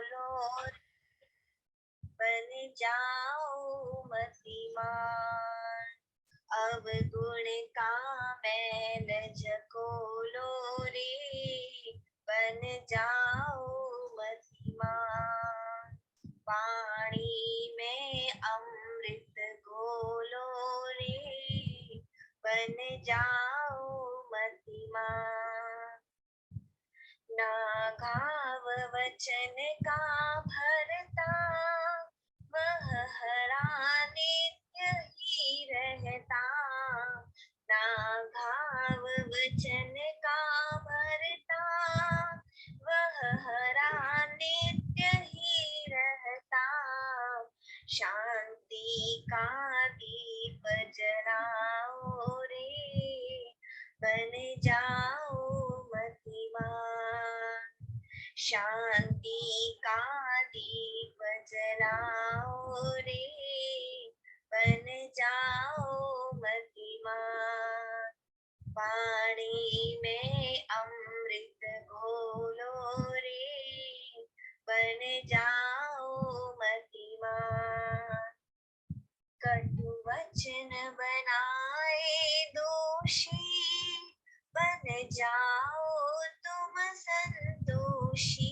घोलो बन जाओ मतिमान। अवगुण का मैल झकोलो रे बन जाओ मतिमान। पानी में अमृत घोलो रे बन जाओ मतिमान। ना घाव वचन का भरता वह हरा नित्य ही रहता। ना घाव वचन का भरता वह हरा नित्य ही रहता। शांति का दीप जलाओ रे बन जाओ मतिमान। शांति का दीप जलाओ रे बन जाओ मतिमान। पानी में अमृत घोलो रे बन जाओ मतिमान। कटु वचन बनाए दोषी बन जाओ तुम संतोषी।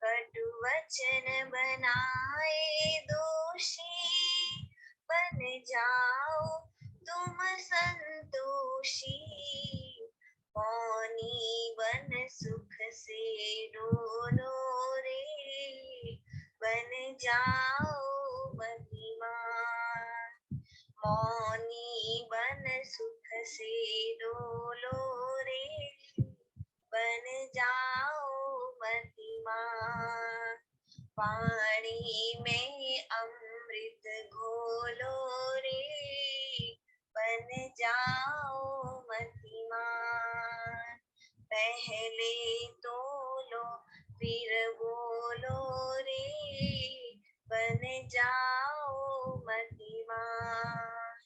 कटु वचन बनाए दोषी बन जाओ तुम संतोषी। मौनी बन सुख से डोलो रे बन जाओ मतिमान। मौनी बन सुख से डोलो रे बन जाओ मतिमान। पानी में अमृत घोलो रे बन जाओ मतिमान। पहले तोलो फिर बोलो रे बन जाओ मतिमान।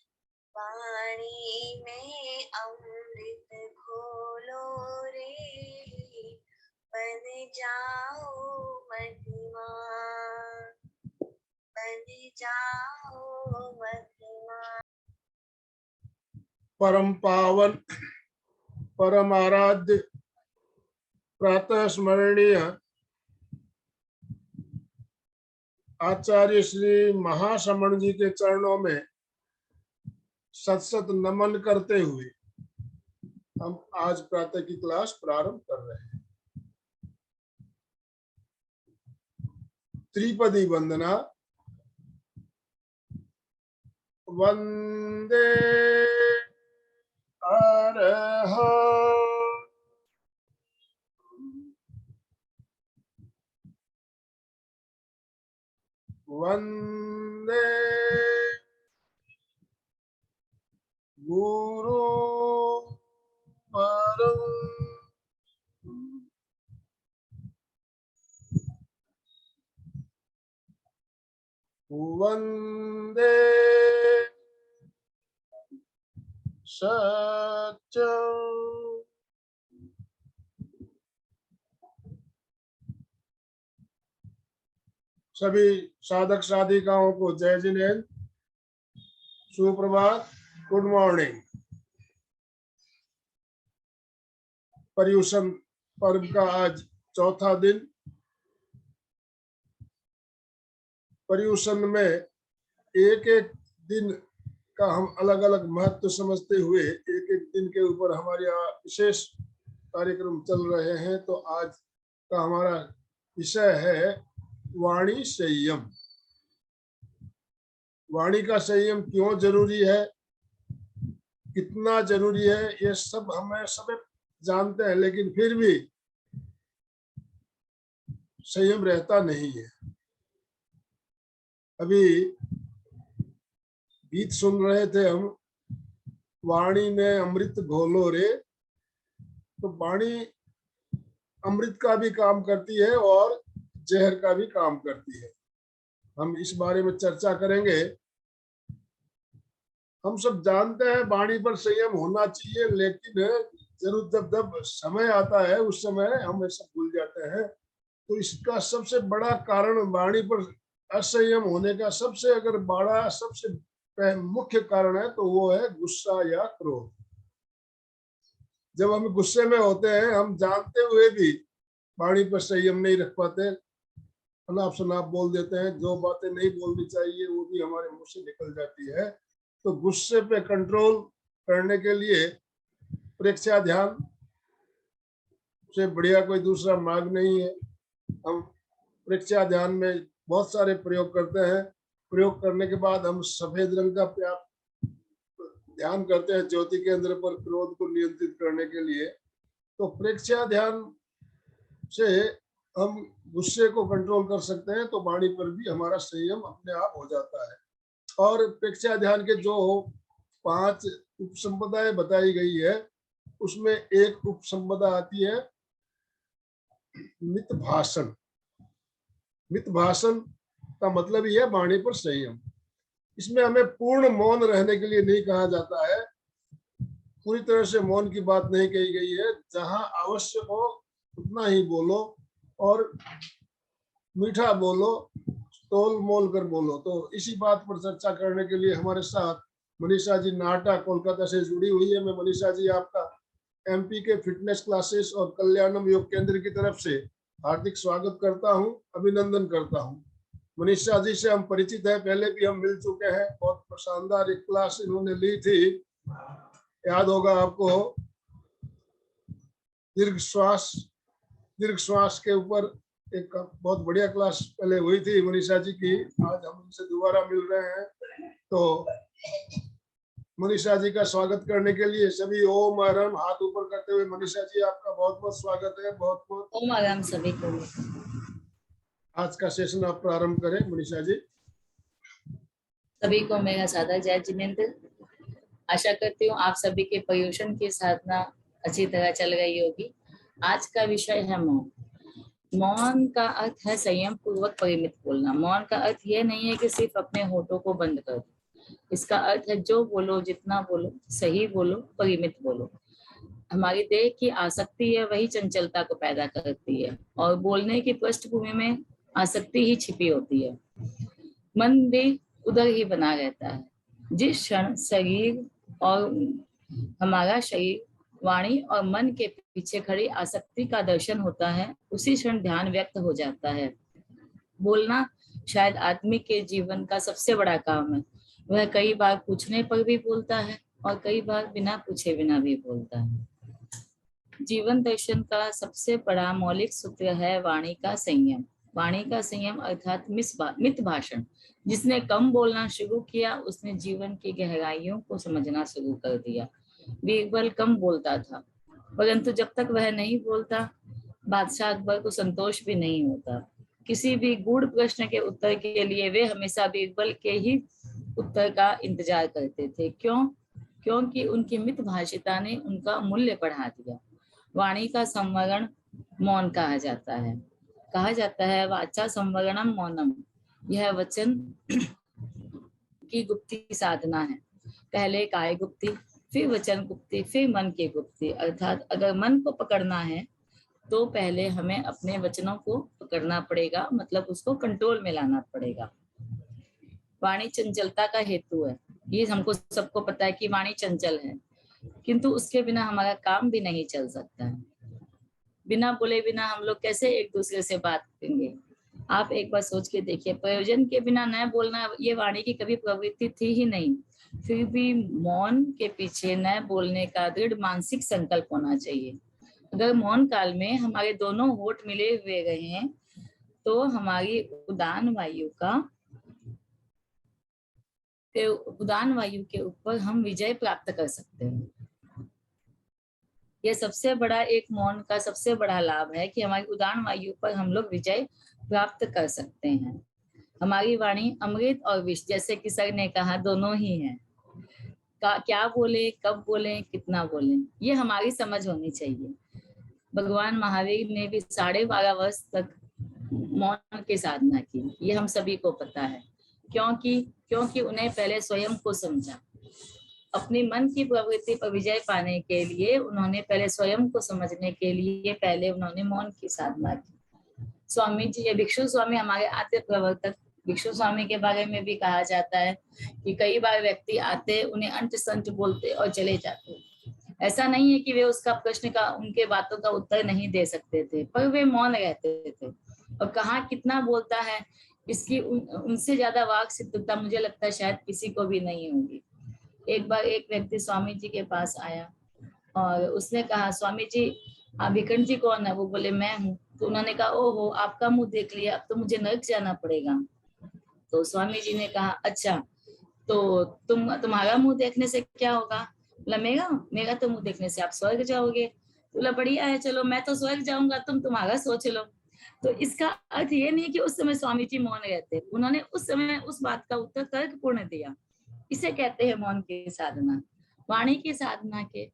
पानी में अमृत घोलो रे बन जाओ मतिमान। बन जाओ मतिमान। परम पावन परम आराध्य प्रातः स्मरणीय आचार्य श्री महाश्रमण जी के चरणों में सत सत नमन करते हुए हम आज प्रातः की क्लास प्रारंभ कर रहे हैं। त्रिपदी वंदना। वंदे अरहं वंदे गुरु परम वंदे सत्यं। सभी साधक साधिकाओं को जय जिनेन्द्र, सुप्रभात, गुड मॉर्निंग। पर्युषण पर्व का आज चौथा दिन। पर्युषण में एक एक दिन का हम अलग अलग महत्व समझते हुए एक एक दिन के ऊपर हमारे विशेष कार्यक्रम चल रहे हैं। तो आज का हमारा विषय है वाणी संयम। वाणी का संयम क्यों जरूरी है, कितना जरूरी है, ये सब हमें सब जानते हैं, लेकिन फिर भी संयम रहता नहीं है। अभी गीत सुन रहे थे हम, वाणी में अमृत घोलो रे। तो वाणी अमृत का भी काम करती है और जहर का भी काम करती है। हम इस बारे में चर्चा करेंगे। हम सब जानते हैं वाणी पर संयम होना चाहिए, लेकिन जरूर जब जब समय आता है उस समय हम सब भूल जाते हैं। तो इसका सबसे बड़ा कारण वाणी पर असंयम होने का सबसे अगर बड़ा सबसे मुख्य कारण है तो वो है गुस्सा या क्रोध। जब हम गुस्से में होते हैं, हम जानते हुए भी वाणी पर संयम नहीं रख पाते, अनाप शनाप बोल देते हैं, जो बातें नहीं बोलनी चाहिए वो भी हमारे मुंह से निकल जाती है। तो गुस्से पे कंट्रोल करने के लिए प्रेक्षा ध्यान से बढ़िया कोई दूसरा मार्ग नहीं है। हम प्रेक्षा ध्यान में बहुत सारे प्रयोग करते हैं। प्रयोग करने के बाद हम सफेद रंग का ध्यान करते हैं ज्योति केंद्र पर क्रोध को नियंत्रित करने के लिए। तो प्रेक्षा ध्यान से हम गुस्से को कंट्रोल कर सकते हैं, तो वाणी पर भी हमारा संयम अपने आप हो जाता है। और प्रेक्षा ध्यान के जो 5 उपसंपदाएं बताई गई है, उसमें एक उपसंपदा आती है मित भाषण। मित भाषण का मतलब ही है वाणी पर संयम। इसमें हमें पूर्ण मौन रहने के लिए नहीं कहा जाता है, पूरी तरह से मौन की बात नहीं कही गई है। जहां आवश्यक हो उतना ही बोलो और मीठा बोलो, तोल मोल कर बोलो। तो इसी बात पर चर्चा करने के लिए हमारे साथ मनीषा जी नाटा कोलकाता से जुड़ी हुई है। मैं मनीषा जी आपका एमपी के फिटनेस क्लासेस और कल्याणम योग केंद्र की तरफ से हार्दिक स्वागत करता हूं, अभिनंदन करता हूं। मनीषा जी से हम परिचित हैं, पहले भी हम मिल चुके हैं। बहुत शानदार एक क्लास इन्होंने ली थी, याद होगा आपको, दीर्घ श्वास के ऊपर एक बहुत बढ़िया क्लास पहले हुई थी मनीषा जी की। आज हम उनसे दोबारा मिल रहे हैं, तो मनीषा जी का स्वागत करने के लिए सभी ओम आराम हाथ ऊपर करते हुए, मनीषा जी आपका बहुत बहुत स्वागत है। बहुत बहुत ओम आराम सभी को। आज का सेशन आप प्रारंभ करें मनीषा जी। सभी को मेरा सादर जय जिनेंद्र। आशा करती हूँ आप सभी के पर्यूषण की साधना अच्छी तरह चल रही होगी। आज का विषय है मौन। मौन का अर्थ है संयम पूर्वक परिमित बोलना। मौन का अर्थ यह नहीं है कि सिर्फ अपने होठों को बंद कर दो। इसका अर्थ है जो बोलो, जितना बोलो, सही बोलो, परिमित बोलो। हमारी देह की आसक्ति है वही चंचलता को पैदा करती है, और बोलने की पृष्ठभूमि में आसक्ति ही छिपी होती है। मन भी उधर ही बना रहता है। जिस क्षण शरीर और हमारा शरीर, वाणी और मन के पीछे खड़ी आसक्ति का दर्शन होता है, उसी क्षण ध्यान व्यक्त हो जाता है। बोलना शायद आदमी के जीवन का सबसे बड़ा काम है। वह कई बार पूछने पर भी बोलता है और कई बार बिना पूछे बिना भी बोलता है। जीवन दर्शन का सबसे बड़ा मौलिक सूत्र है वाणी का संयम। वाणी का संयम अर्थात मित भाषण। जिसने कम बोलना शुरू किया उसने जीवन की गहराइयों को समझना शुरू कर दिया। बीरबल कम बोलता था, परंतु जब तक वह नहीं बोलता बादशाह अकबर को संतोष भी नहीं होता। किसी भी गूढ़ प्रश्न के उत्तर के लिए वे हमेशा बीरबल के ही उत्तर का इंतजार करते थे। क्योंकि उनकी मित भाषिता ने उनका मूल्य बढ़ा दिया। वाणी का संवरण मौन कहा जाता है। कहा जाता है वाचा संवरणम मौनम। यह वचन की गुप्ती साधना है। पहले काय गुप्ती, फिर वचन गुप्ती, फिर मन की गुप्ती। अर्थात अगर मन को पकड़ना है तो पहले हमें अपने वचनों को पकड़ना पड़ेगा, मतलब उसको कंट्रोल में लाना पड़ेगा। वाणी चंचलता का हेतु है। ये हमको सबको पता है कि वाणी चंचल है, किंतु उसके बिना हमारा काम भी नहीं चल सकता है। बिना बोले बिना हम लोग कैसे एक दूसरे से बात करेंगे? आप एक बार सोच के देखिए, प्रयोजन के बिना न बोलना ये वाणी की कभी प्रवृत्ति थी ही नहीं। फिर भी मौन के पीछे न बोलने का दृढ़ मानसिक संकल्प होना चाहिए। अगर मौन काल में हमारे दोनों होठ मिले हुए रहे तो हमारी उदान वायु के ऊपर हम विजय प्राप्त कर सकते हैं। यह सबसे बड़ा एक मौन का सबसे बड़ा लाभ है कि हमारी उदान वायु पर हम लोग विजय प्राप्त कर सकते हैं। हमारी वाणी अमृत और विष, जैसे कि सर ने कहा, दोनों ही है। क्या बोले, कब बोले, कितना बोले, ये हमारी समझ होनी चाहिए। भगवान महावीर ने भी 12.5 वर्ष तक मौन की साधना की, ये हम सभी को पता है। क्योंकि उन्हें पहले स्वयं को समझा। अपनी मन की प्रवृत्ति पर विजय पाने के लिए उन्होंने पहले स्वयं को समझने के लिए पहले उन्होंने मौन की साधना की। स्वामी जी, ये भिक्षु स्वामी हमारे आते प्रवर्तक भिक्षु स्वामी के बारे में भी कहा जाता है कि कई बार व्यक्ति आते, उन्हें अंट संट बोलते और चले जाते। ऐसा नहीं है कि वे उसका प्रश्न का, उनके बातों का उत्तर नहीं दे सकते थे, पर वे मौन रहते थे। और कहाँ कितना बोलता है, इसकी उनसे ज्यादा वाक सिद्धता मुझे लगता है शायद किसी को भी नहीं होगी। एक बार एक व्यक्ति स्वामी जी के पास आया और उसने कहा, स्वामी जी आप भिखंड जी कौन है? वो बोले मैं हूँ। तो उन्होंने कहा, ओहो आपका मुंह देख लिया, अब तो मुझे नरक जाना पड़ेगा। तो स्वामी जी ने कहा, अच्छा तो तुम्हारा मुंह देखने से क्या होगा? बोला मेरा मेरा तो मुंह देखने से आप स्वर्ग जाओगे। बोला बढ़िया है, चलो मैं तो स्वर्ग जाऊंगा, तुम तुम्हारा सोच लो। तो इसका अर्थ ये नहीं कि उस समय स्वामी जी मौन रहते, उन्होंने उस समय उस बात का उत्तर तर्कपूर्ण दिया। इसे कहते हैं मौन की साधना। वाणी की साधना के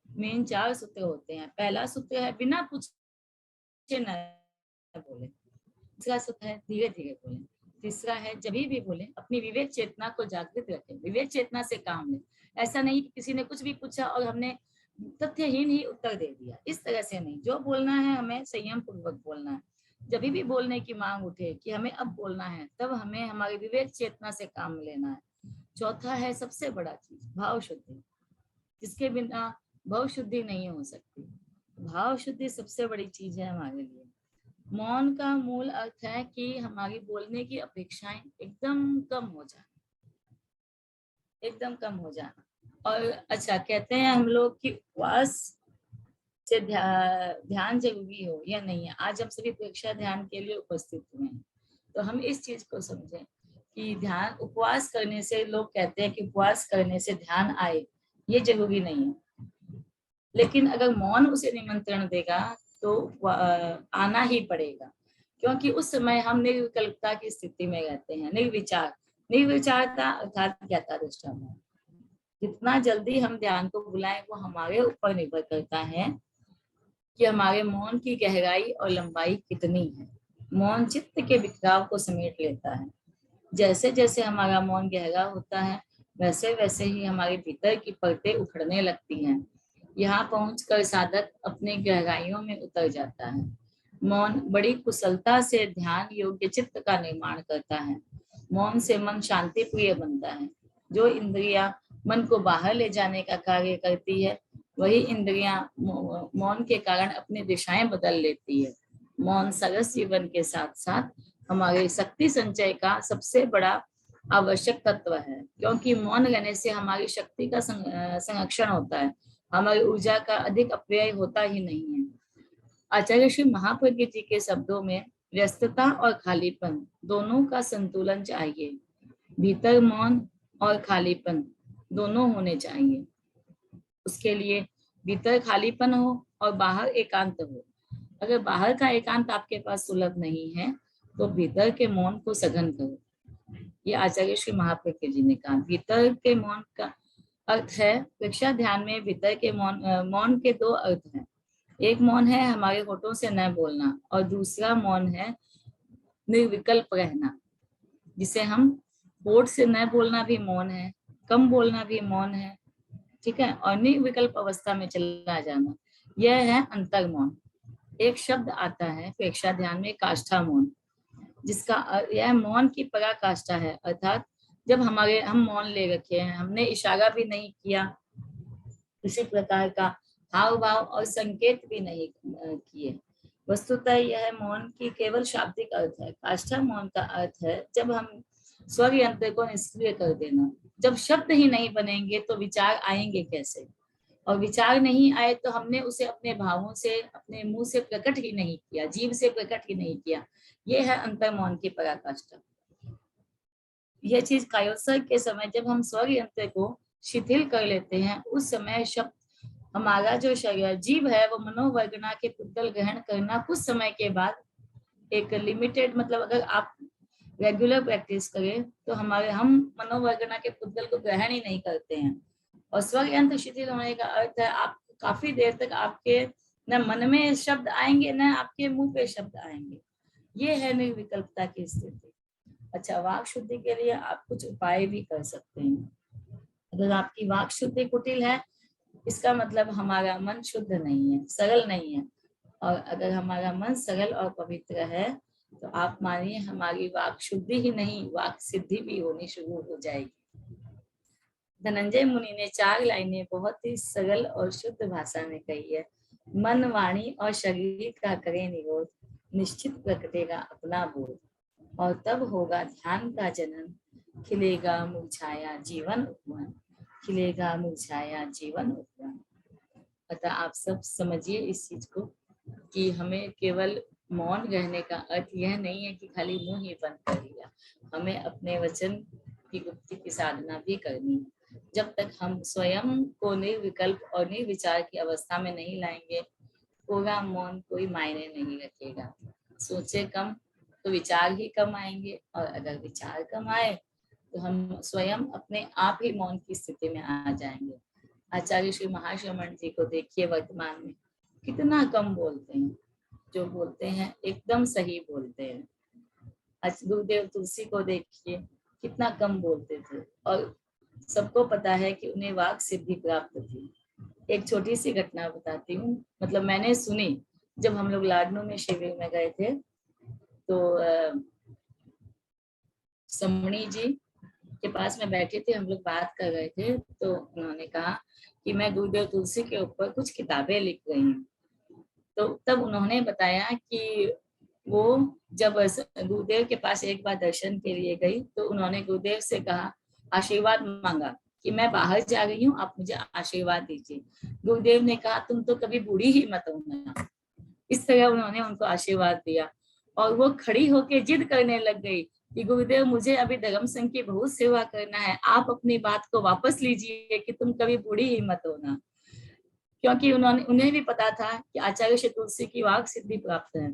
मेन 4 सूत्र होते हैं। पहला सूत्र है बिना पूछे न बोले। दूसरा सूत्र है धीरे धीरे बोले। तीसरा है जब भी बोले अपनी विवेक चेतना को जागृत रखें, विवेक चेतना से काम लें। ऐसा नहीं कि किसी ने कुछ भी पूछा और हमने तथ्यहीन ही उत्तर दे दिया, इस तरह से नहीं। जो बोलना है हमें संयम पूर्वक बोलना है। जब भी बोलने की मांग उठे कि हमें अब बोलना है, तब हमें हमारी विवेक चेतना से काम लेना है। चौथा है सबसे बड़ा चीज भाव शुद्धि, जिसके बिना भाव शुद्धि नहीं हो सकती। भाव शुद्धि सबसे बड़ी चीज है हमारे लिए। मौन का मूल अर्थ है कि हमारी बोलने की अपेक्षाएं एकदम कम हो जाए, एकदम कम हो जाए। और अच्छा कहते हैं हम लोग कि उपवास से ध्यान जरूरी हो या नहीं है। आज हम सभी परीक्षा ध्यान के लिए उपस्थित हुए हैं, तो हम इस चीज को समझें कि ध्यान उपवास करने से, लोग कहते हैं कि उपवास करने से ध्यान आए, ये जरूरी नहीं है। लेकिन अगर मौन उसे निमंत्रण देगा तो आना ही पड़ेगा, क्योंकि उस समय हम निर्विकल्पता की स्थिति में रहते हैं। निर्विचारता अर्थात ज्ञाता दृष्टा मौन। जितना जल्दी हम ध्यान को बुलाएं वो हमारे ऊपर निर्भर करता है कि हमारे मौन की गहराई और लंबाई कितनी है। मौन चित्त के बिखराव को समेट लेता है। जैसे जैसे हमारा मौन गहरा होता है, वैसे वैसे ही हमारे भीतर की परतें उखड़ने लगती हैं। यहाँ पहुंचकर साधक अपने गहराइयों में उतर जाता है। मौन बड़ी कुशलता से ध्यान योग्य चित्त का निर्माण करता है। मौन से मन शांति प्रिय बनता है। जो इंद्रियां मन को बाहर ले जाने का कार्य करती है, वही इंद्रियां मौन के कारण अपनी दिशाएं बदल लेती है। मौन सरस जीवन के साथ साथ हमारे शक्ति संचय का सबसे बड़ा आवश्यक तत्व है, क्योंकि मौन रहने से हमारी शक्ति का संरक्षण होता है, हमारी ऊर्जा का अधिक अपव्यय होता ही नहीं है। आचार्य श्री महाप्रज्ञ जी के शब्दों में व्यस्तता और खालीपन दोनों का संतुलन चाहिए। भीतर मौन और खालीपन दोनों होने चाहिए। उसके लिए भीतर खालीपन हो और बाहर एकांत हो। अगर बाहर का एकांत आपके पास सुलभ नहीं है तो भीतर के मौन को सघन करो। ये आचार्य श्री महाप्रज्ञ जी ने कहा। भीतर के मौन का अर्थ है, परीक्षा ध्यान में भीतर के मौन के 2 अर्थ हैं। एक मौन है हमारे होठों से न बोलना, और दूसरा मौन है निर्विकल्प रहना, जिसे हम होठ से न बोलना भी मौन है, कम बोलना भी मौन है, ठीक है, और निर्विकल्प अवस्था में चला जाना, यह है अंतर मौन। एक शब्द आता है परीक्षा ध्यान में, काष्ठा मौन, जिसका यह मौन की पराकाष्ठा है। अर्थात जब हम मौन ले रखे हैं, हमने इशारा भी नहीं किया, किसी प्रकार का हाव भाव और संकेत भी नहीं किए, वस्तुतः यह मौन की केवल शाब्दिक अर्थ है। काष्ठा मौन का अर्थ है जब हम स्वर यंत्र को निष्क्रिय कर देना। जब शब्द ही नहीं बनेंगे तो विचार आएंगे कैसे, और विचार नहीं आए तो हमने उसे अपने भावों से, अपने मुंह से प्रकट ही नहीं किया, जीव से प्रकट ही नहीं किया। ये है अंतर मौन की पराकाष्ठा। यह चीज कायोत्सर्ग के समय जब हम स्वर यंत्र को शिथिल कर लेते हैं, उस समय शब्द, हमारा जो शरीर जीव है, वो मनोवर्गना के पुद्गल ग्रहण करना कुछ समय के बाद एक लिमिटेड, मतलब अगर आप रेगुलर प्रैक्टिस करें तो हम मनोवर्गना के पुद्गल को ग्रहण ही नहीं करते हैं। और स्वर यंत्र शिथिल होने का अर्थ है आप काफी देर तक आपके न मन में शब्द आएंगे न आपके मुंह पे शब्द आएंगे। ये है निर्विकल्पता की स्थिति। अच्छा, वाक शुद्धि के लिए आप कुछ उपाय भी कर सकते हैं। अगर आपकी वाक शुद्धि कुटिल है, इसका मतलब हमारा मन शुद्ध नहीं है, सरल नहीं है। और अगर हमारा मन सरल और पवित्र है तो आप मानिए हमारी वाक शुद्धि ही नहीं, वाक सिद्धि भी होनी शुरू हो जाएगी। धनंजय मुनि ने 4 लाइनें बहुत ही सरल और शुद्ध भाषा में कही है। मन, वाणी और शरीर का करें निरोध, निश्चित प्रकटेगा अपना बोध, और तब होगा ध्यान का जनन, खिलेगा मुरझाया जीवन उपवन, खिलेगा मुरझाया जीवन उपवन। अतः आप सब समझिए इस चीज को कि हमें केवल मौन रहने का अर्थ यह नहीं है कि खाली मुंह ही बंद कर लिया, हमें अपने वचन की गुप्ति की साधना भी करनी है। जब तक हम स्वयं को निर्विकल्प और निर्विचार की अवस्था में नहीं लाएंगे, पूरा मौन कोई मायने नहीं रखेगा। सोचे कम तो विचार ही कम आएंगे, और अगर विचार कम आए तो हम स्वयं अपने आप ही मौन की स्थिति में आ जाएंगे। आचार्य श्री महाश्रमण जी को देखिए, वर्तमान में कितना कम बोलते हैं, जो बोलते हैं एकदम सही बोलते हैं। आज गुरुदेव तुलसी को देखिए, कितना कम बोलते थे और सबको पता है कि उन्हें वाक सिद्धि प्राप्त थी। एक छोटी सी घटना बताती हूँ, मतलब मैंने सुनी। जब हम लोग लाडनू में शिविर में गए थे तो समणी जी के पास में बैठे थे, हम लोग बात कर रहे थे, तो उन्होंने कहा कि मैं गुरुदेव तुलसी के ऊपर कुछ किताबें लिख रही हूँ। तो तब उन्होंने बताया कि वो जब गुरुदेव के पास एक बार दर्शन के लिए गई तो उन्होंने गुरुदेव से कहा, आशीर्वाद मांगा कि मैं बाहर जा रही हूँ, आप मुझे आशीर्वाद दीजिए। गुरुदेव ने कहा, तुम तो कभी बूढ़ी ही मत होना। इस तरह उन्होंने उनको आशीर्वाद दिया और वो खड़ी होकर जिद करने लग गई कि गुरुदेव मुझे अभी धर्म संघ की बहुत सेवा करना है, आप अपनी बात को वापस लीजिए कि तुम कभी बूढ़ी ही मत होना। क्योंकि उन्हें भी पता था कि आचार्य श्री तुलसी की वाक सिद्धि प्राप्त है।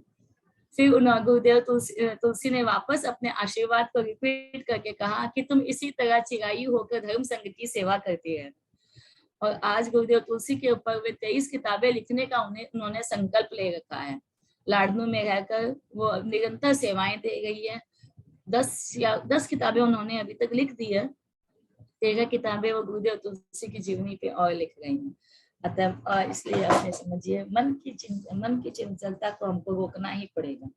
फिर गुरुदेव तुलसी ने वापस अपने आशीर्वाद को रिपीट करके कहा कि तुम इसी तरह चिरायु होकर धर्म संघ की सेवा करती है। और आज गुरुदेव तुलसी के ऊपर वे 23 किताबें लिखने का उन्होंने संकल्प ले रखा है। लाडनू में रहकर वो निरंतर सेवाएं दे रही है। 10 किताबें उन्होंने अभी तक लिख दी है, 13 किताबें वो गुरुदेव तुलसी की जीवनी पे और लिख रही हैं। अतः इसलिए आपने समझिए, मन की चंचलता को हमको रोकना ही पड़ेगा।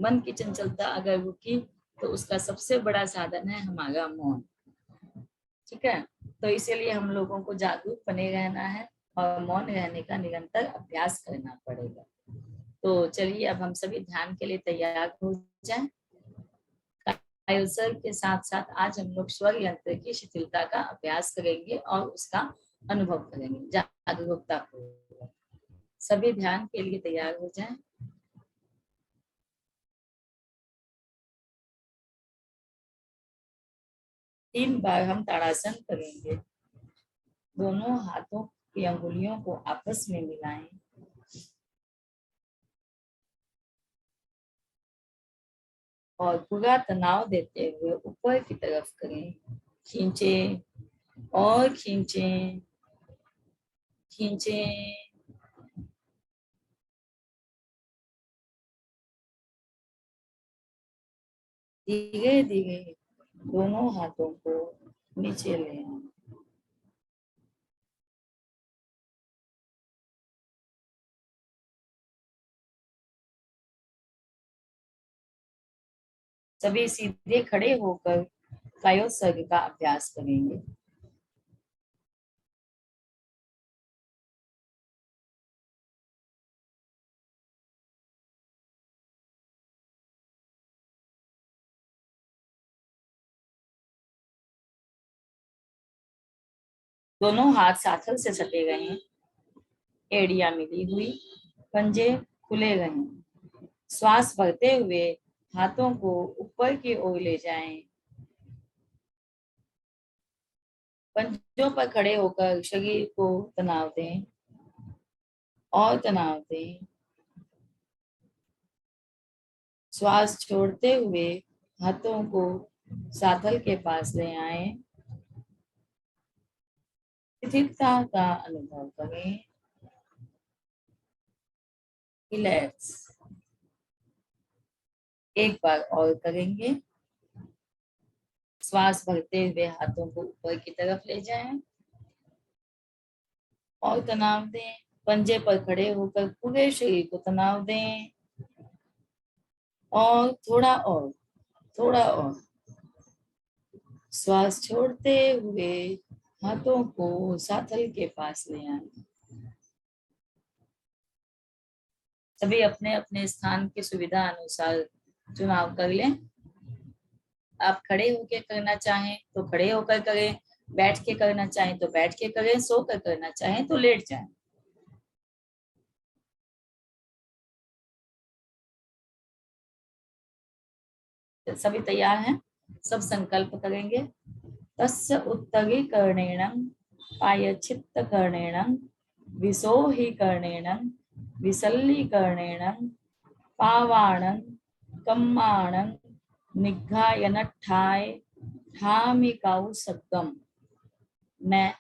मन की चंचलता अगर रुकी तो उसका सबसे बड़ा साधन है हमारा मौन। ठीक है, तो इसीलिए हम लोगों को जागरूक बने रहना है और मौन रहने का निरंतर अभ्यास करना पड़ेगा। तो चलिए अब हम सभी ध्यान के लिए तैयार हो जाएं। कायोत्सर्ग के साथ साथ आज हम लोग स्वर यंत्र की शिथिलता का अभ्यास करेंगे और उसका अनुभव करेंगे जागरूकता को। सभी ध्यान के लिए तैयार हो जाएं। तीन बार हम ताड़ासन करेंगे। दोनों हाथों की अंगुलियों को आपस में मिलाएं। और पूरा तनाव देते हुए ऊपर की तरफ करें। खींचे और खींचे, खींचे। धीरे धीरे दोनों हाथों को नीचे ले आए। सभी सीधे खड़े होकर कायोत्सर्ग का अभ्यास करेंगे। दोनों हाथ साथल से सटे रहें, एड़ियां मिली हुई, पंजे खुले रहें। श्वास भरते हुए हाथों को ऊपर की ओर ले जाएं। पंजों पर खड़े होकर शरीर को तनाव दें और तनाव दें। श्वास छोड़ते हुए हाथों को साथल के पास ले आए। स्थिरता का अनुभव करें। रिलैक्स। एक बार और करेंगे। श्वास भरते हुए हाथों को ऊपर की तरफ ले जाएं और तनाव दें। पंजे पर खड़े होकर पूरे शरीर को तनाव दें और थोड़ा और श्वास छोड़ते हुए हाथों को साथल के पास ले आए। सभी अपने अपने स्थान की सुविधा अनुसार चुनाव कर लें। आप खड़े होकर करना चाहें तो खड़े होकर करें, बैठ के करना चाहें तो बैठ के करें, सो कर करना चाहें तो लेट जाएं। सभी तैयार हैं? सब संकल्प करेंगे। तस्य उत्तरीकरणेन पायच्छित्तकरणेन विसोहीकरणेन विसल्लीकरणेन पावाणं कम्माणं निघायनठाय ठामिकाउ शब्दम। मैं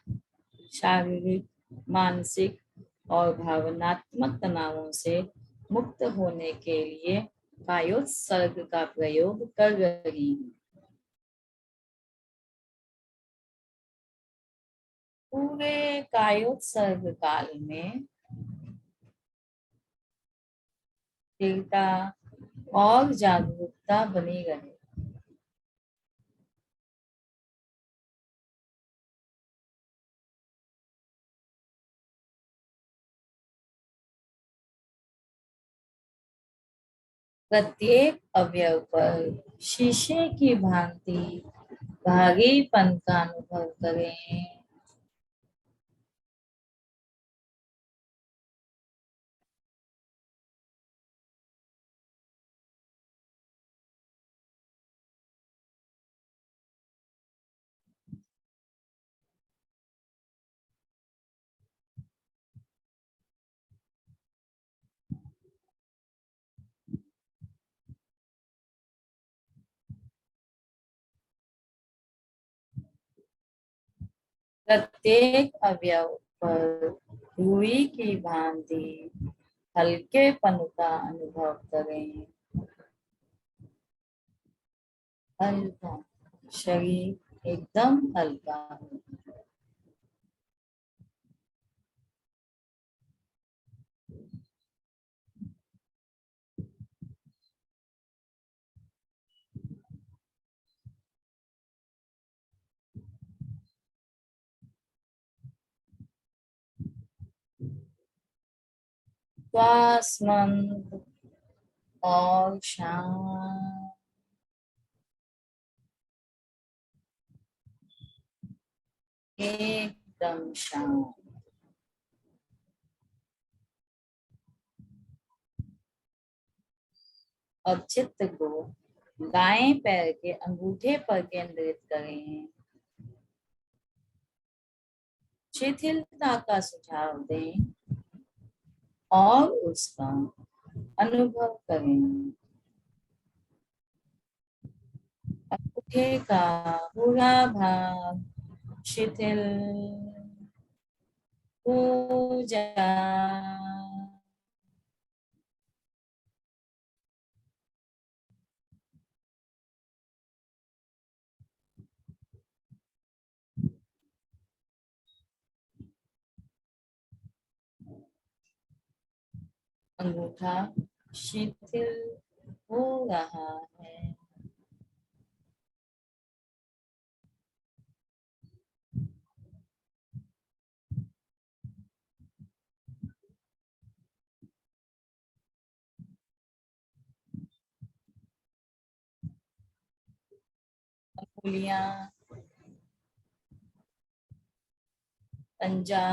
शारीरिक, मानसिक और भावनात्मक तनावों से मुक्त होने के लिए कायोत्सर्ग का प्रयोग कर रही हूँ। पूरे कायोत्सर्ग काल में स्थिरता और जागरूकता बनी रहे। प्रत्येक अवयव पर शीशे की भांति भारीपन का अनुभव करें। प्रत्येक अवयव पर रुई की भांति हल्केपन का अनुभव करें। हल्का, शरीर एकदम हल्का हो। श्वास मंद और शांत। एकदम शांत। अब चित्त को दाएं पैर के अंगूठे पर केंद्रित करें। शिथिलता का सुझाव दें और उसका अनुभव करें। अंगूठे का पूरा भाग शिथिल हो जाए। अंगूठा शिथिल हो रहा है। अंगुलियां, पंजा,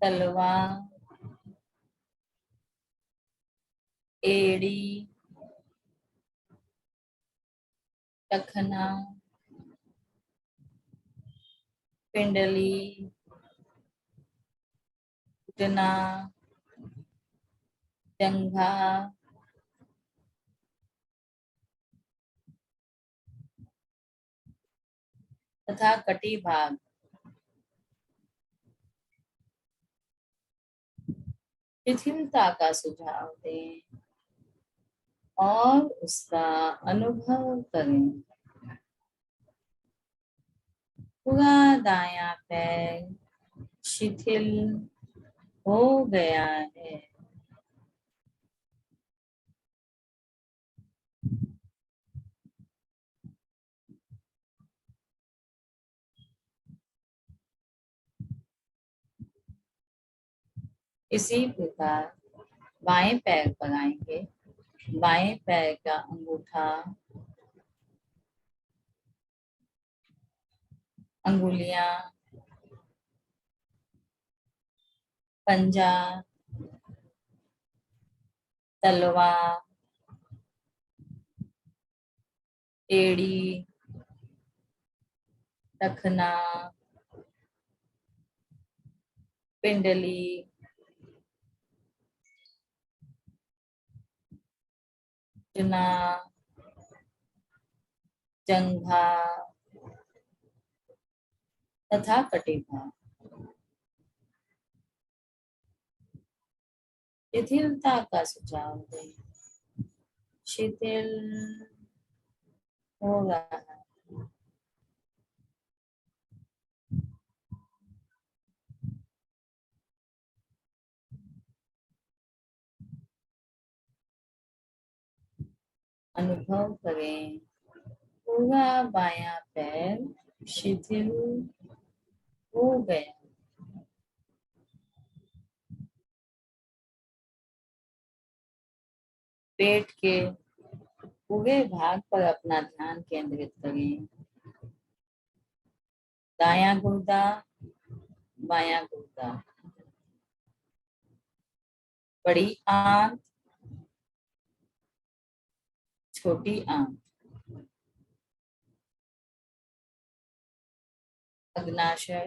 तलवा, एड़ी, टखना, पिंडली, घुटना, जंघा, तथा कटी भाग शिथिलता का सुझाव दें और उसका अनुभव करें। पूरा दायां पैर शिथिल हो गया है। इसी प्रकार बाएं पैर पर आएंगे। बाएं पैर का अंगूठा, अंगुलियां, पंजा, तलवा, एड़ी, टखना, पिंडली, चुना, जंघा तथा कटिका। शिथिलता का सुझाव दें। शिथिल हो रहा है। अनुभव करें, पूरा बायां पैर शिथिल हो गया। पेट के पूरे भाग पर अपना ध्यान केंद्रित करें। दायां गुर्दा, बायां गुर्दा, बड़ी आंत, छोटी आंत, अग्नाशय,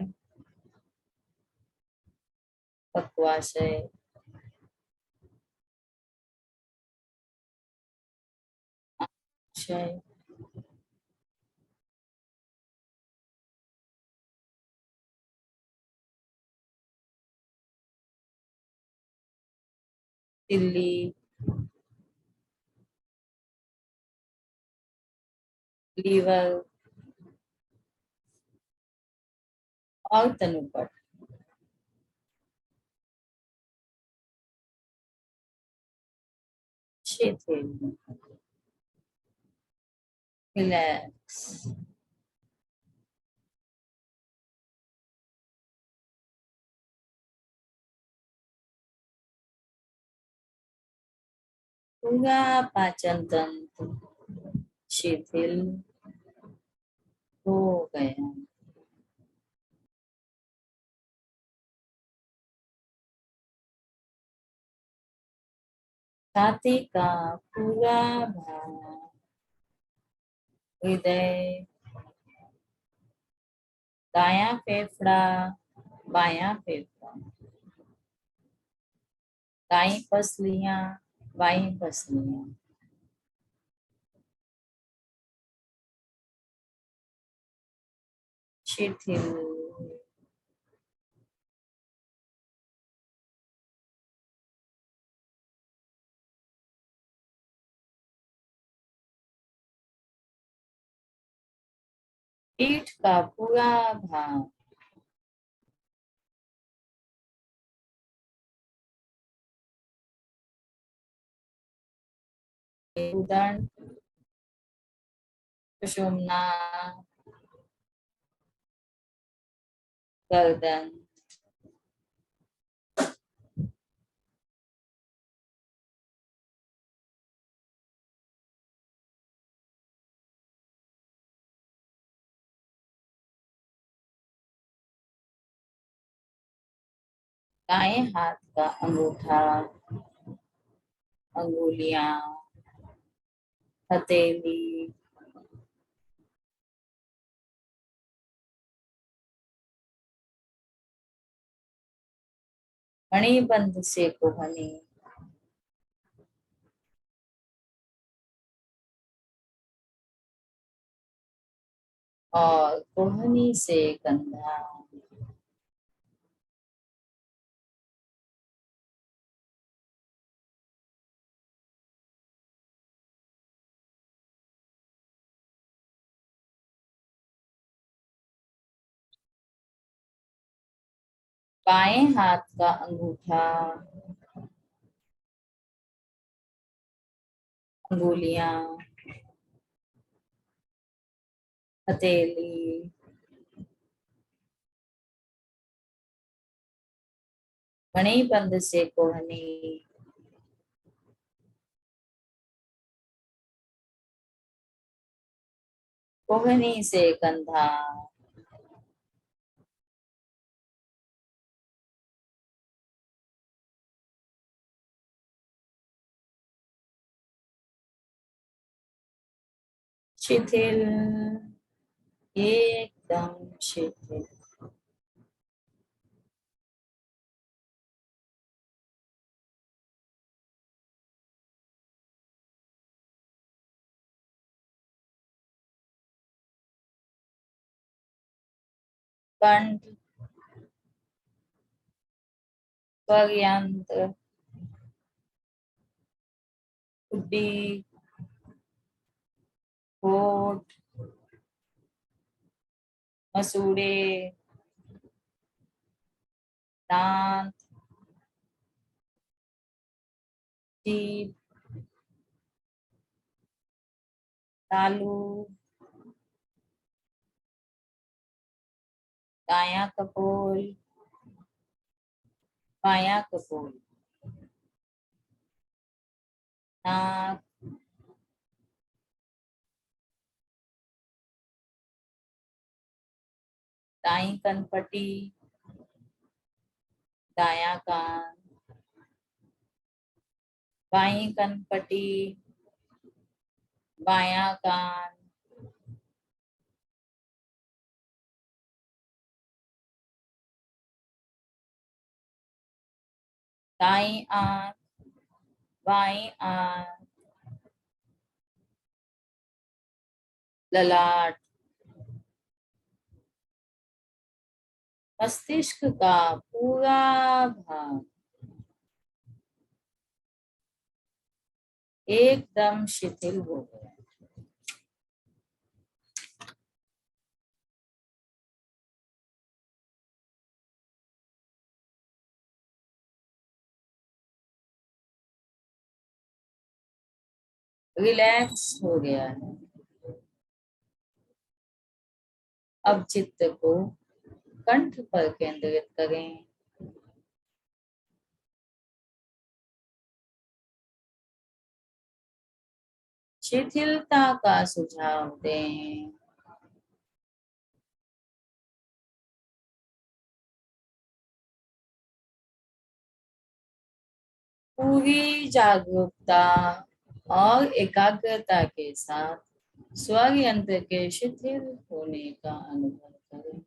पक्वाशय, आमाशय, तिल्ली, लीवर और तनुपट। शिथिल, रिलैक्स। पूरा पाचन तंत्र शिथिल हो गया। छाती का पूरा भाग, हृदय, दायां फेफड़ा, बायां फेफड़ा, दाईं पसलियां, बाईं पसलियां, शिथिल। पीठ का पूरा भाग, मेरुदंड, सुषुम्ना, गर्दन, दाएं हाथ का अंगूठा, अंगुलियां, हथेली, मणिबंध से कोहनी, और कोहनी से कंधा। बाएं हाथ का अंगूठा, अंगुलियां, हथेली, मणिबंध से कोहनी, कोहनी से कंधा, शिथिल, एकदम शिथिल। कंठ पर्यंत, ठुड्डी, होठ, मसूड़े, दांत, जीभ, तालू, दायां कपोल, बायां कपोल, नाक, दाईं कनपटी, दायां कान, बाईं कनपटी, बायां कान, दाईं आंख, बाईं आंख, ललाट, मस्तिष्क का पूरा भाग एकदम शिथिल हो गया। रिलैक्स हो गया है। अब चित्त को कंठ पर केंद्रित करें। शिथिलता का सुझाव दें। पूरी जागरूकता और एकाग्रता के साथ स्वर यंत्र के शिथिल होने का अनुभव करें।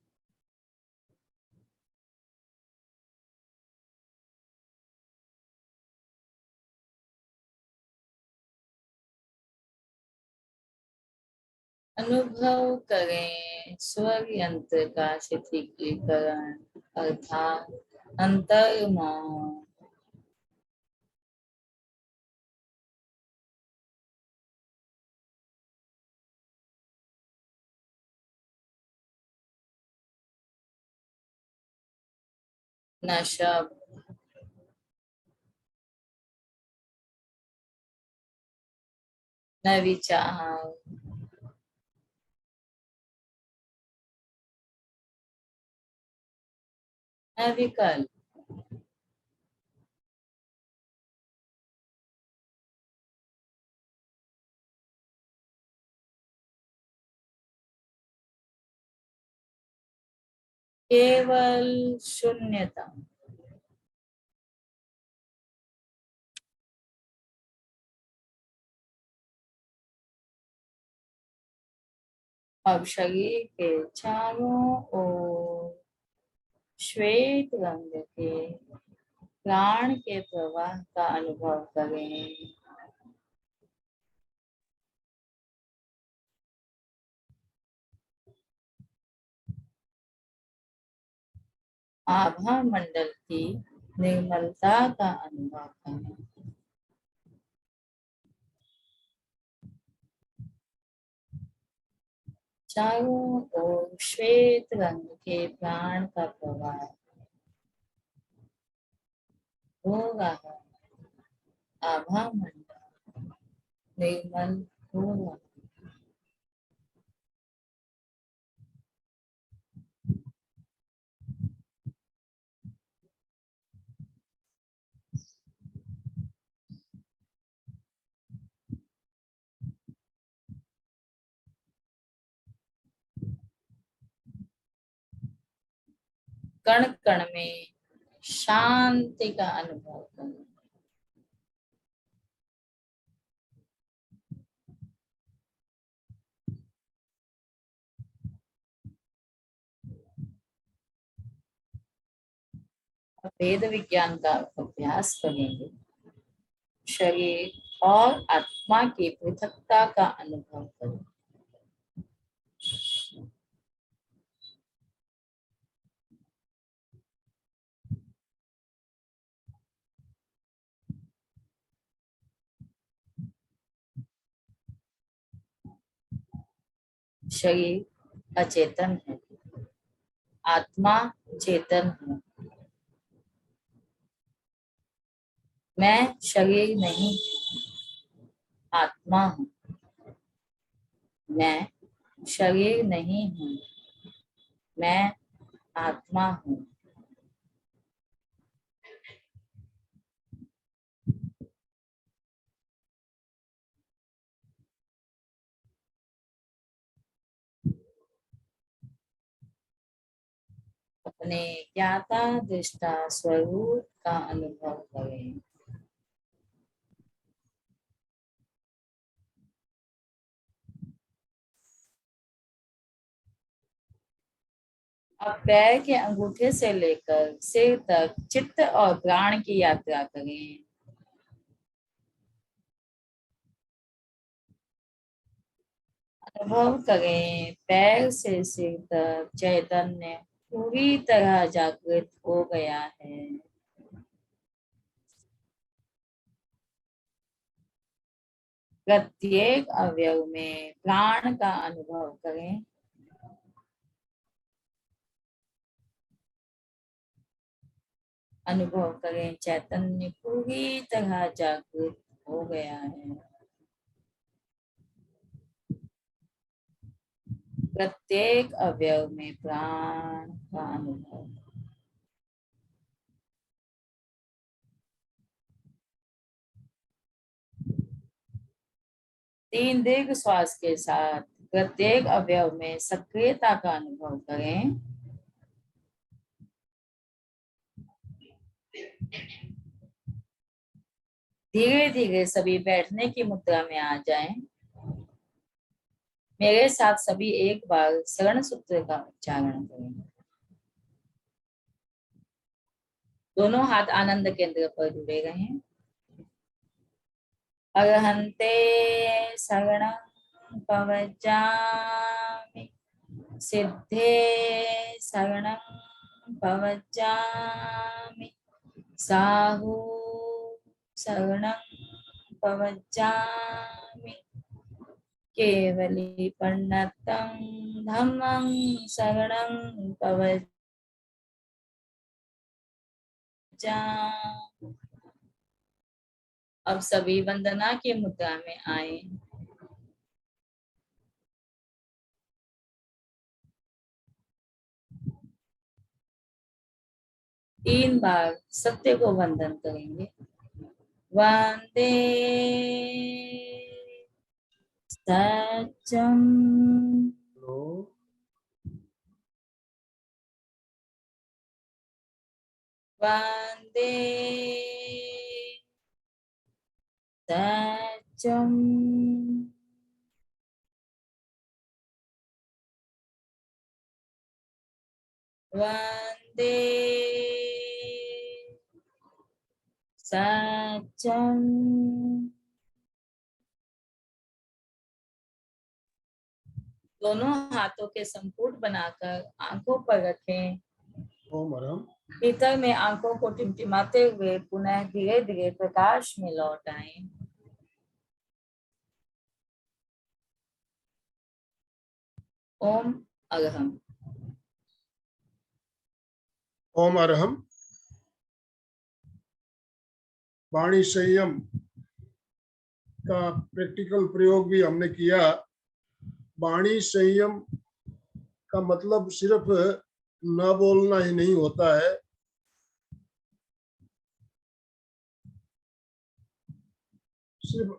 अनुभव करें स्वर यंत्र का शिथिलीकरण अर्थात अंतर्मौन। न शब्द, न विचार, न विकल्प, केवल शून्यता। अब शरीर के चारों ओर श्वेत रंग के प्राण के प्रवाह का अनुभव करें। आभा मंडल की निर्मलता का अनुभव करें। चारों ओर श्वेत रंग के प्राण का प्रवाह। हो रहा, आभा मंडल निर्मल हो रहा। कण कण में शांति का अनुभव करो। वेद विज्ञान का अभ्यास करेंगे। शरीर और आत्मा की पृथकता का अनुभव करो। शरीर अचेतन है, आत्मा चेतन है। मैं शरीर नहीं, आत्मा हूँ। मैं शरीर नहीं हूँ, मैं आत्मा हूँ। अपने ज्ञाता दृष्टा स्वरूप का अनुभव करें। अब पैर के अंगूठे से लेकर सिर तक चित्त और प्राण की यात्रा करें। अनुभव करें पैर से सिर तक चैतन्य पूरी तरह जागृत हो गया है। प्रत्येक अवयव में प्राण का अनुभव करें। अनुभव करें चैतन्य पूरी तरह जागृत हो गया है। प्रत्येक अवयव में प्राण का अनुभव। तीन दीर्घ श्वास के साथ प्रत्येक अवयव में सक्रियता का अनुभव करें। धीरे धीरे सभी बैठने की मुद्रा में आ जाएं। मेरे साथ सभी एक बार शरण सूत्र का उच्चारण करें। दोनों हाथ आनंद केंद्र पर जुड़े रहें। अरहन्ते शरणं पवज्जामि, सिद्धे शरणं पवज्जामि, साहू शरणं पवज्जामि, केवली पन्नतं धम्मं शरणं पवज्जामि। अब सभी वंदना की मुद्रा में आए। तीन बार सत्य को वंदन करेंगे। वंदे सत्यम, वंदे सत्यम, वंदे सत्यम। दोनों हाथों के संपुट बनाकर आंखों पर रखें। ओम अरहम। भीतर में आंखों को टिमटिमाते हुए पुनः धीरे धीरे प्रकाश में लौट आए। ओम अरहम। ओम अरहम। वाणी संयम का प्रैक्टिकल प्रयोग भी हमने किया। वाणी संयम का मतलब सिर्फ न बोलना ही नहीं होता है, सिर्फ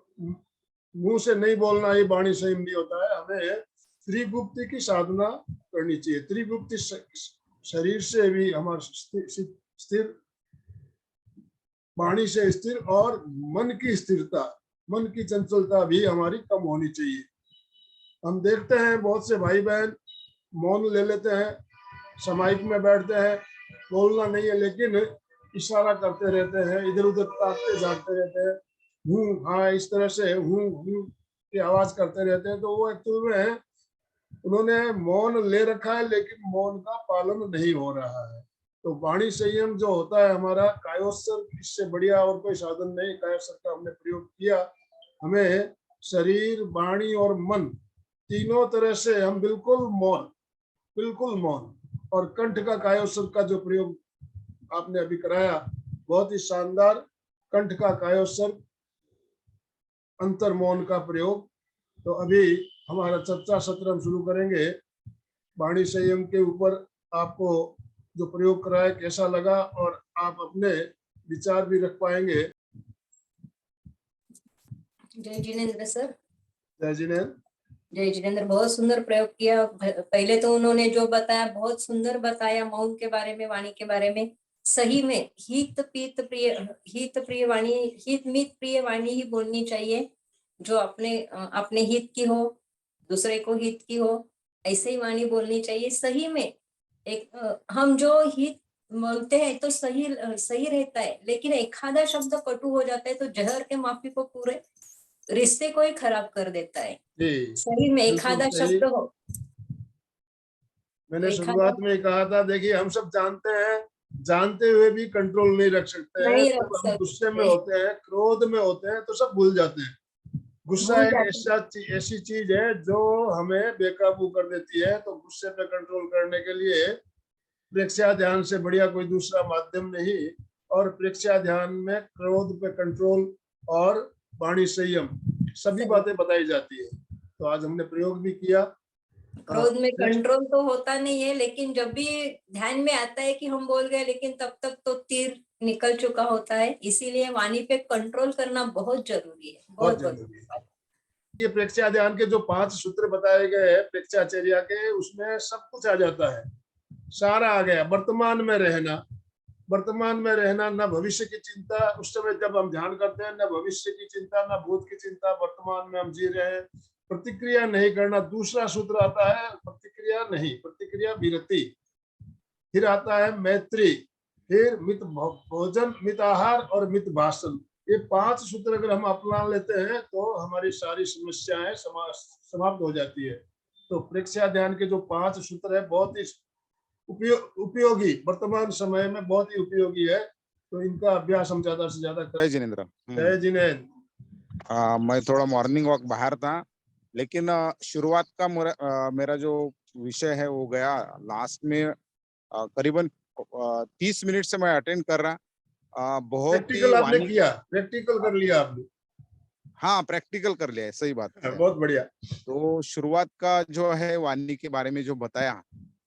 मुंह से नहीं बोलना ही वाणी संयम नहीं होता है। हमें त्रिगुप्ति की साधना करनी चाहिए। त्रिगुप्ति शरीर से भी हमारा स्थिर, वाणी से स्थिर, और मन की स्थिरता, मन की चंचलता भी हमारी कम होनी चाहिए। हम देखते हैं बहुत से भाई बहन मौन ले लेते हैं, समाइक में बैठते हैं, बोलना नहीं है लेकिन इशारा करते रहते हैं, इधर उधर ताकते जागते रहते हैं, हाँ इस तरह से हूँ की आवाज करते रहते हैं। तो वो एक्चुअल में उन्होंने मौन ले रखा है लेकिन मौन का पालन नहीं हो रहा है। तो वाणी संयम जो होता है हमारा कायोत्सर्ग, इससे बढ़िया और कोई साधन नहीं। कायोत्सर्ग का हमने प्रयोग किया। हमें शरीर, वाणी और मन तीनों तरह से हम बिल्कुल मौन, बिल्कुल मौन। और कंठ का कायोत्सर्ग का जो प्रयोग आपने अभी कराया, बहुत ही शानदार। कंठ का कायोत्सर्ग, अंतर मौन का प्रयोग। तो अभी हमारा चर्चा सत्र हम शुरू करेंगे वाणी संयम के ऊपर। आपको जो प्रयोग कराया कैसा लगा, और आप अपने विचार भी रख पाएंगे। जय जिनेंद्र सर। जय जिनेंद्र। जय जिनेंद्र, बहुत सुंदर प्रयोग किया। पहले तो उन्होंने जो बताया बहुत सुंदर बताया मौन के बारे में, वाणी के बारे में। सही में हित प्रिय वाणी, हित मित प्रिय वाणी ही बोलनी चाहिए, जो अपने हित की हो, दूसरे को हित की हो, ऐसे ही वाणी बोलनी चाहिए। सही में हम जो हित बोलते हैं तो सही रहता है, लेकिन एखादा शब्द कटु हो जाता है तो जहर के माफी को पूरे रिश्ते को ही खराब कर देता है। सही में एखादा शब्द हो, मैंने शुरुआत में कहा था, देखिए हम सब जानते हैं, जानते हुए भी कंट्रोल नहीं रख सकते हैं। जब हम गुस्से में होते हैं, क्रोध में होते हैं तो सब भूल जाते हैं। गुस्सा एक ऐसी चीज है जो हमें बेकाबू कर देती है। तो गुस्से पे कंट्रोल करने के लिए प्रेक्षा ध्यान से बढ़िया कोई दूसरा माध्यम नहीं। और प्रेक्षा ध्यान में क्रोध पे कंट्रोल और वाणी संयम सभी बातें बताई जाती है। तो आज हमने प्रयोग भी किया। क्रोध में कंट्रोल तो होता नहीं है, लेकिन जब भी ध्यान में आता है कि हम बोल गए, लेकिन तब तक तो तीर निकल चुका होता है। इसीलिए वाणी पे कंट्रोल करना बहुत जरूरी है, बहुत जरूरी है। ये प्रेक्षा ध्यान के जो 5 सूत्र बताए गए हैं प्रेक्षाचर्या के, उसमें सब कुछ आ जाता है, सारा आ गया। वर्तमान में रहना, वर्तमान में रहना, न भविष्य की चिंता। उस समय जब हम ध्यान करते हैं, न भविष्य की चिंता, न भूत की चिंता, वर्तमान में हम जी रहे हैं। प्रतिक्रिया नहीं करना, दूसरा सूत्र आता है, प्रतिक्रिया नहीं, प्रतिक्रिया विरति। फिर आता है मैत्री, फिर मित भोजन, मित आहार और मित भाषण। ये 5 सूत्र अगर हम अपना लेते हैं तो हमारी सारी समस्याएं समाप्त हो जाती है। तो प्रेक्षा ध्यान के जो 5 सूत्र है बहुत ही उपयोगी, वर्तमान समय में बहुत ही उपयोगी है। तो इनका अभ्यास हम ज्यादा से ज्यादा करें। जय जिनेंद्र। जय जिनेंद्र। मैं थोड़ा मॉर्निंग वॉक बाहर था, लेकिन शुरुआत का मेरा जो विषय है वो गया। लास्ट में करीबन 30 मिनट से मैं अटेंड कर रहा। बहुत प्रैक्टिकल आपने किया, प्रैक्टिकल कर लिया आपने? हाँ, प्रैक्टिकल कर लिया है, सही बात है। बहुत बढ़िया। तो शुरुआत का जो है वाणी के बारे में जो बताया,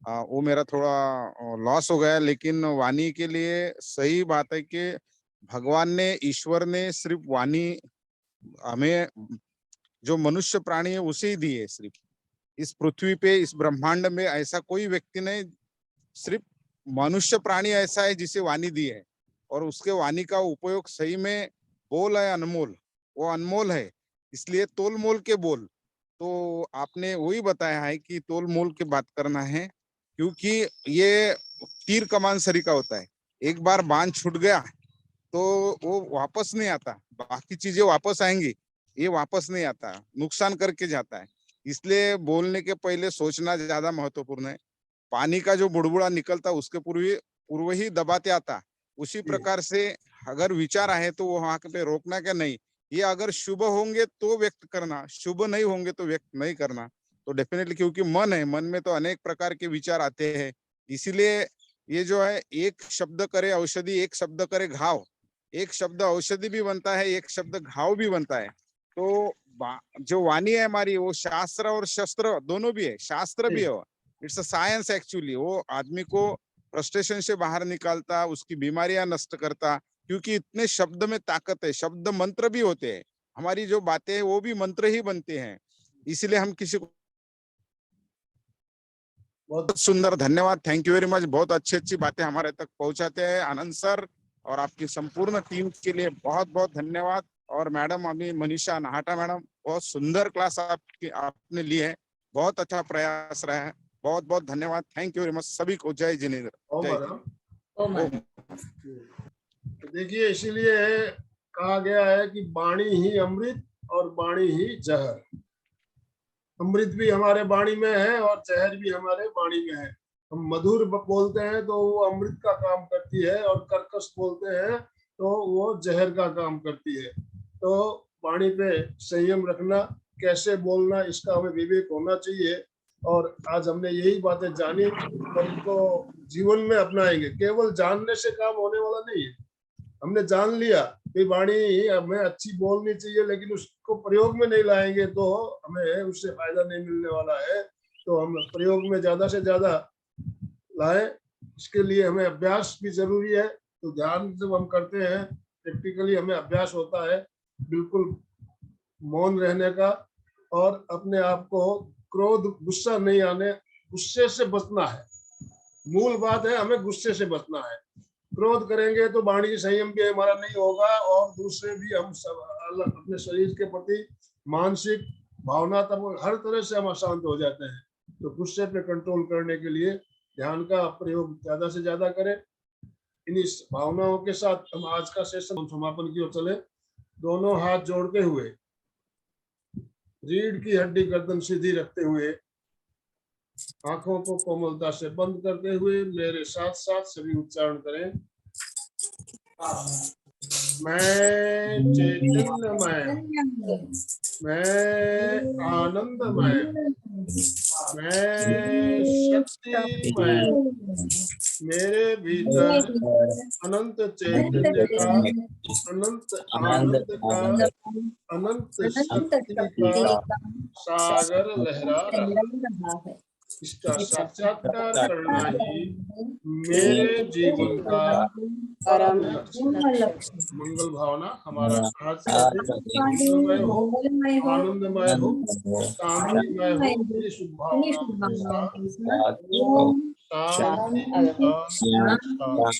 वो मेरा थोड़ा लॉस हो गया। लेकिन वाणी के लिए सही बात है कि भगवान ने, ईश्वर ने सिर्फ वाणी हमें, जो मनुष्य प्राणी है उसे ही दी है। सिर्फ इस पृथ्वी पे, इस ब्रह्मांड में ऐसा कोई व्यक्ति नहीं, सिर्फ मनुष्य प्राणी ऐसा है जिसे वाणी दी है। और उसके वाणी का उपयोग सही में, बोल है अनमोल, वो अनमोल है, इसलिए तोल मोल के बोल। तो आपने वही बताया है कि तोल मोल के बात करना है, क्योंकि ये तीर कमान सरी का होता है। एक बार बाण छूट गया तो वो वापस नहीं आता। बाकी चीजें वापस आएंगी, ये वापस नहीं आता, नुकसान करके जाता है। इसलिए बोलने के पहले सोचना ज्यादा महत्वपूर्ण है। पानी का जो बुड़बुड़ा निकलता उसके पूर्व ही दबाते आता, उसी प्रकार से अगर विचार आए तो वो वहां पे रोकना क्या नहीं। ये अगर शुभ होंगे तो व्यक्त करना, शुभ नहीं होंगे तो व्यक्त नहीं करना। तो डेफिनेटली, क्योंकि मन है, मन में तो अनेक प्रकार के विचार आते हैं। इसीलिए ये जो है, एक शब्द करे औषधि, एक शब्द करे घाव, एक शब्द औषधि भी बनता है, एक शब्द घाव भी बनता है। तो जो वाणी है हमारी, वो शास्त्र और शस्त्र दोनों भी है, शास्त्र भी है, इट्स अ साइंस एक्चुअली। वो आदमी को फ्रस्ट्रेशन से बाहर निकालता, उसकी बीमारियां नष्ट करता, क्योंकि इतने शब्द में ताकत है। शब्द मंत्र भी होते हैं, हमारी जो बातें हैं वो भी मंत्र ही बनते हैं। इसलिए हम किसी को बहुत सुंदर, धन्यवाद, थैंक यू वेरी मच। बहुत अच्छी अच्छी बातें हमारे तक पहुंचाते हैं आनंद सर, और आपकी संपूर्ण टीम के लिए बहुत बहुत धन्यवाद। और मैडम अभी मनीषा नाहटा मैडम, बहुत सुंदर क्लास आपने ली है, बहुत अच्छा प्रयास रहा है, बहुत बहुत धन्यवाद, थैंक यू वेरी मच सभी को। जय जिनेन्द्र, जय जिनेन्द्र। तो देखिए, इसीलिए कहा गया है कि वाणी ही अमृत और वाणी ही जहर। अमृत भी हमारे वाणी में है और जहर भी हमारे वाणी में है। हम मधुर बोलते हैं तो वो अमृत का काम करती है, और कर्कश बोलते हैं तो वो जहर का काम करती है। तो वाणी पे संयम रखना, कैसे बोलना, इसका हमें विवेक होना चाहिए। और आज हमने यही बातें जानी और इनको जीवन में अपनाएंगे। केवल जानने से काम होने वाला नहीं है। हमने जान लिया कि वाणी हमें अच्छी बोलनी चाहिए, लेकिन उसको प्रयोग में नहीं लाएंगे तो हमें उससे फायदा नहीं मिलने वाला है। तो हम प्रयोग में ज्यादा से ज्यादा लाएं, इसके लिए हमें अभ्यास भी जरूरी है। तो ध्यान जब हम करते हैं, प्रैक्टिकली हमें अभ्यास होता है बिल्कुल मौन रहने का, और अपने आप को क्रोध, गुस्सा नहीं आने, गुस्से से बचना है। मूल बात है, हमें गुस्से से बचना है। क्रोध करेंगे तो वाणी संयम भी हमारा नहीं होगा, और दूसरे भी हम सब अपने शरीर के प्रति मानसिक भावनात्मक हर तरह से हम अशांत हो जाते हैं। तो गुस्से पे कंट्रोल करने के लिए ध्यान का प्रयोग ज्यादा से ज्यादा करें। इन्हीं भावनाओं के साथ हम आज का सेशन समापन की ओर चले। दोनों हाथ जोड़ते हुए, रीढ़ की हड्डी गर्दन सीधी रखते हुए, आंखों को कोमलता से बंद करते हुए मेरे साथ साथ सभी उच्चारण करें। मैं चैतन्यमय, मैं आनंदमय, मैं शक्तिमय, मेरे भीतर अनंत चैतन्य का, अनंत आनंद का, अनंत शक्ति का सागर लहरा रहा है। इसका साक्षात्कार करना ही मेरे जीवन का परम लक्ष्य। मंगल भावना हमारा आज का दिन मंगलमय हो, आनंदमय हो, शांतिमय हो। ये शुभ भावना के साथ शांति।